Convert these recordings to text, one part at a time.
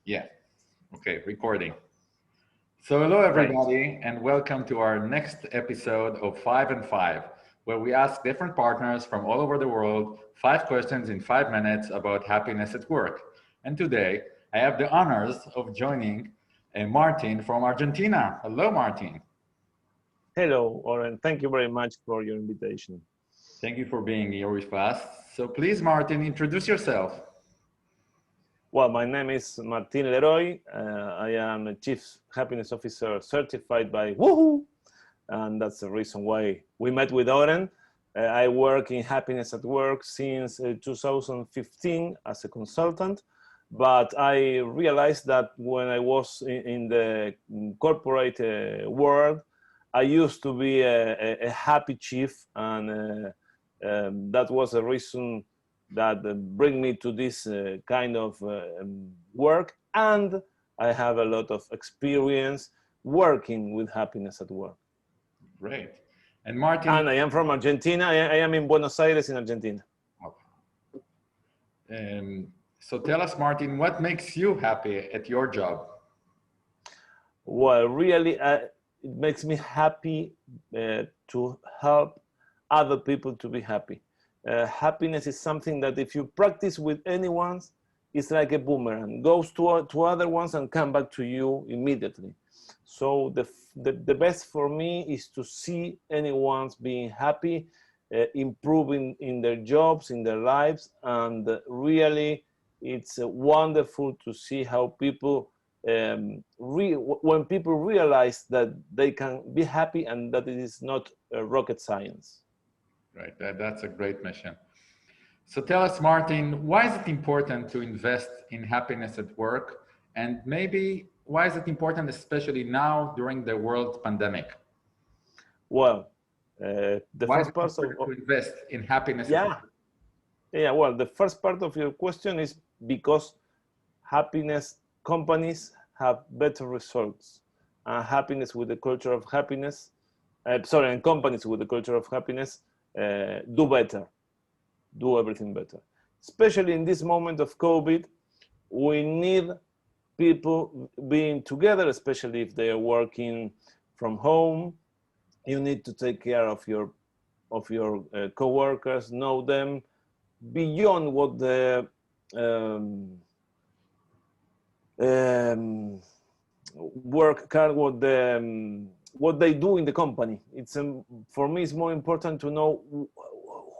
Yeah. Okay, recording. So, hello Great. everybody, and welcome to our next episode of 5 and 5, where we ask different partners from all over the world 5 questions in 5 minutes about happiness at work. And today, I have the honors of joining Martin from Argentina. Hello, Martin. Hello, Oren. Thank you very much for your invitation. Thank you for being here with us. So, please, Martin, introduce yourself. Well, my name is Martin Leroy. I am a Chief Happiness Officer certified by Woohoo! And that's the reason why we met with Oren. I work in happiness at work since 2015 as a consultant, but I realized that when I was in the corporate world, I used to be a happy chief, and that was a reason that bring me to this kind of work. And I have a lot of experience working with happiness at work. Great. And Martin. And I am from Argentina. I am in Buenos Aires in Argentina. So tell us, Martin, what makes you happy at your job? Well, really, it makes me happy to help other people to be happy. Happiness is something that if you practice with anyone, it's like a boomerang, goes to other ones and come back to you immediately. So the best for me is to see anyone being happy, improving in their jobs, in their lives, and really it's wonderful to see how people, when people realize that they can be happy and that it is not rocket science. Right, that's a great mission. So tell us, Martin, why is it important to invest in happiness at work? And maybe why is it important, especially now during the world pandemic? Well, the why first part of to invest in happiness. Yeah. Well, the first part of your question is because happiness companies have better results. Happiness with the culture of happiness, and companies with the culture of happiness do better, do everything better. Especially in this moment of COVID, we need people being together, especially if they are working from home. You need to take care of your co-workers, know them beyond what the work card, what they do in the company. It's for me, it's more important to know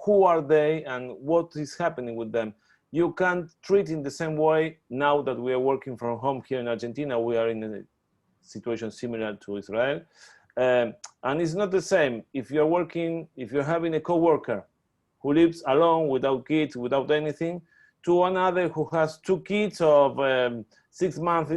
who are they and what is happening with them. You can't treat in the same way now that we are working from home here in Argentina. We are in a situation similar to Israel. And it's not the same if you're working, if you're having a co-worker who lives alone without kids, without anything, to another who has 2 kids of 6 months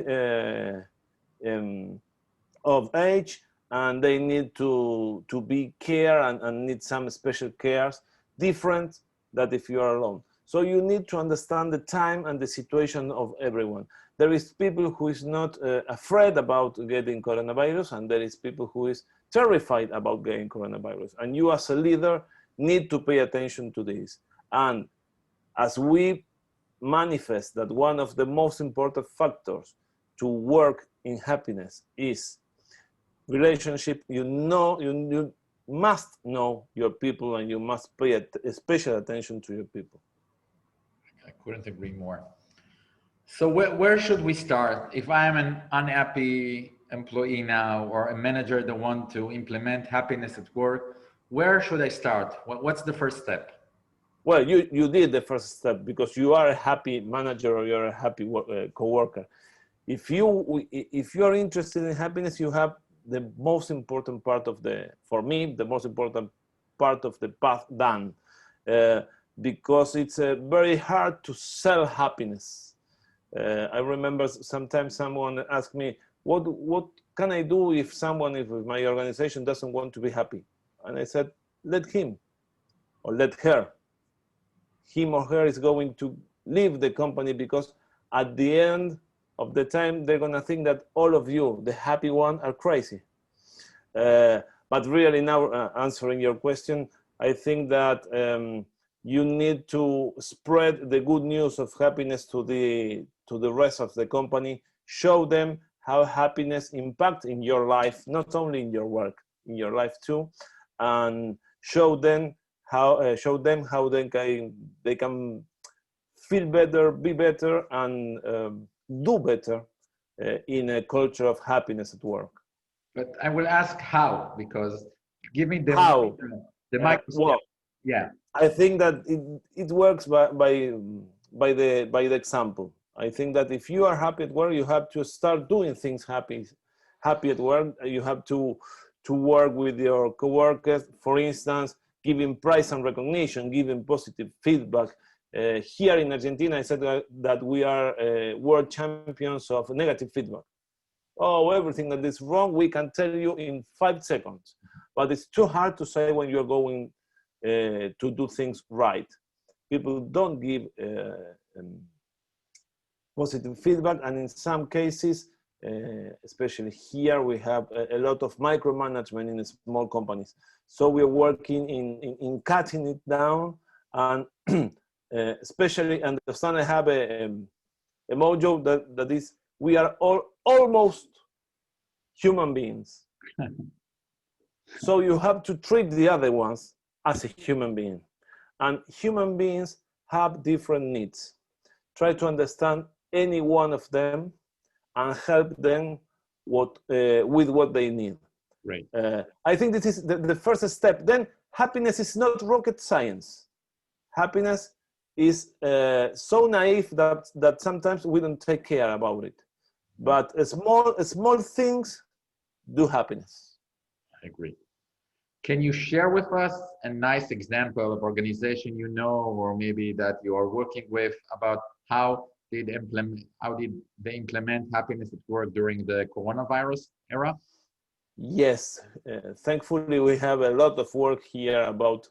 of age, and they need to be care and need some special cares, different than if you are alone. So you need to understand the time and the situation of everyone. There is people who is not afraid about getting coronavirus, and there is people who is terrified about getting coronavirus. And you as a leader need to pay attention to this. And as we manifest that one of the most important factors to work in happiness is relationship, you must know your people, and you must pay special attention to your people. I couldn't agree more. So where should we start? If I'm an unhappy employee now, or a manager that want to implement happiness at work, where should I start? What's the first step? Well, you did the first step because you are a happy manager or you're a happy co-worker. If you are interested in happiness, you have the most important part of for me, the most important part of the path done. Because it's very hard to sell happiness. I remember sometimes someone asked me, what can I do if my organization doesn't want to be happy? And I said, let him or let her. Him or her is going to leave the company, because at the end of the time, they're going to think that all of you, the happy one, are crazy. But really now, answering your question, I think that you need to spread the good news of happiness to to the rest of the company, show them how happiness impacts in your life, not only in your work, in your life too, and show them how they can feel better, be better, and do better in a culture of happiness at work. But I will ask how, because give me How? the micro step. Well, Yeah. I think that it works by the example. I think that if you are happy at work, you have to start doing things happy at work. You have to work with your coworkers, for instance, giving praise and recognition, giving positive feedback. Here in Argentina, I said that we are world champions of negative feedback. Oh, everything that is wrong, we can tell you in 5 seconds. But it's too hard to say when you're going to do things right. People don't give positive feedback, and in some cases, especially here, we have a lot of micromanagement in small companies. So we're working in cutting it down, and especially understand I have a mojo that is, we are all almost human beings. So you have to treat the other ones as a human being. And human beings have different needs. Try to understand any one of them and help them with what they need. Right. I think this is the first step. Then happiness is not rocket science. Happiness is so naive that sometimes we don't take care about it. But small things do happiness. I agree. Can you share with us a nice example of organization you know, or maybe that you are working with, about how did they implement happiness at work during the coronavirus era? Yes, thankfully we have a lot of work here about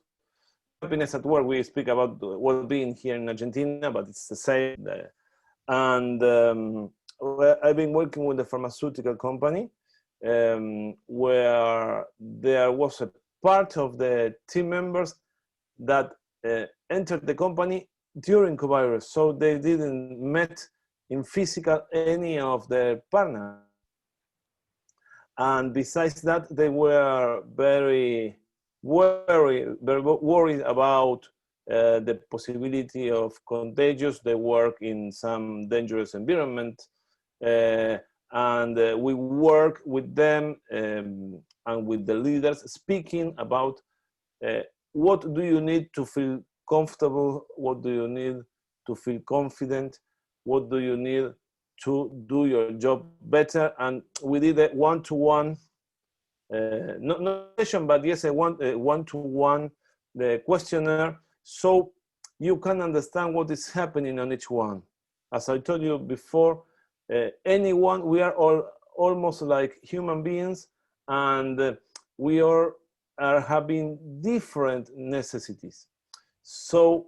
happiness at work. We speak about well-being here in Argentina, but it's the same. And I've been working with a pharmaceutical company where there was a part of the team members that entered the company during COVID, so they didn't met in physical any of their partners. And besides that, they were very worried about the possibility of contagious. They work in some dangerous environment, and we work with them and with the leaders, speaking about what do you need to feel comfortable, what do you need to feel confident, what do you need to do your job better. And we did a one-to-one, not session, but yes, a one-to-one questionnaire, so you can understand what is happening on each one. As I told you before, anyone, we are all almost like human beings, and we are having different necessities. So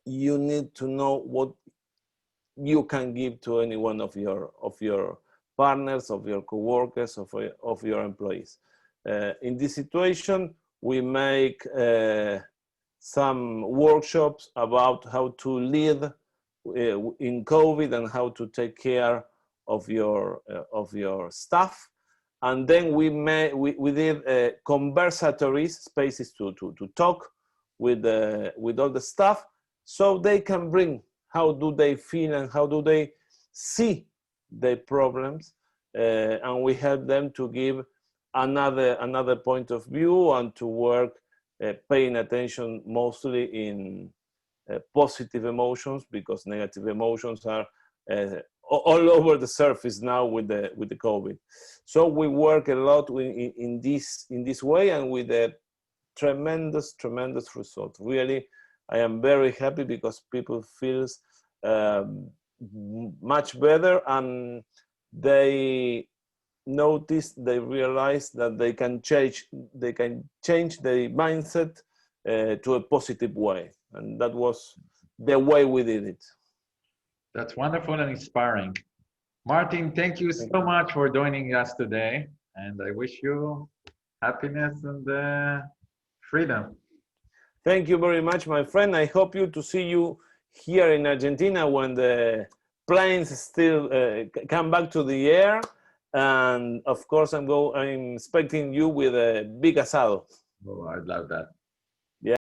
you need to know what you can give to any one of your partners, of your coworkers, of your employees. In this situation, we make some workshops about how to lead in COVID and how to take care of your staff. And then we did conversatory spaces to talk with all the staff, so they can bring how do they feel and how do they see their problems, and we help them to give another point of view and to work paying attention mostly in positive emotions, because negative emotions are all over the surface now with the COVID. So we work a lot in this way, and with a tremendous result. Really, I am very happy because people feel much better, and they notice, they realize that they can change their mindset to a positive way, and that was the way we did it. That's wonderful and inspiring. Martin, thank you so much for joining us today, and I wish you happiness and freedom. Thank you very much, my friend. I hope to see you here in Argentina when the planes still come back to the air, and of course I'm expecting you with a big asado. Oh, I'd love that.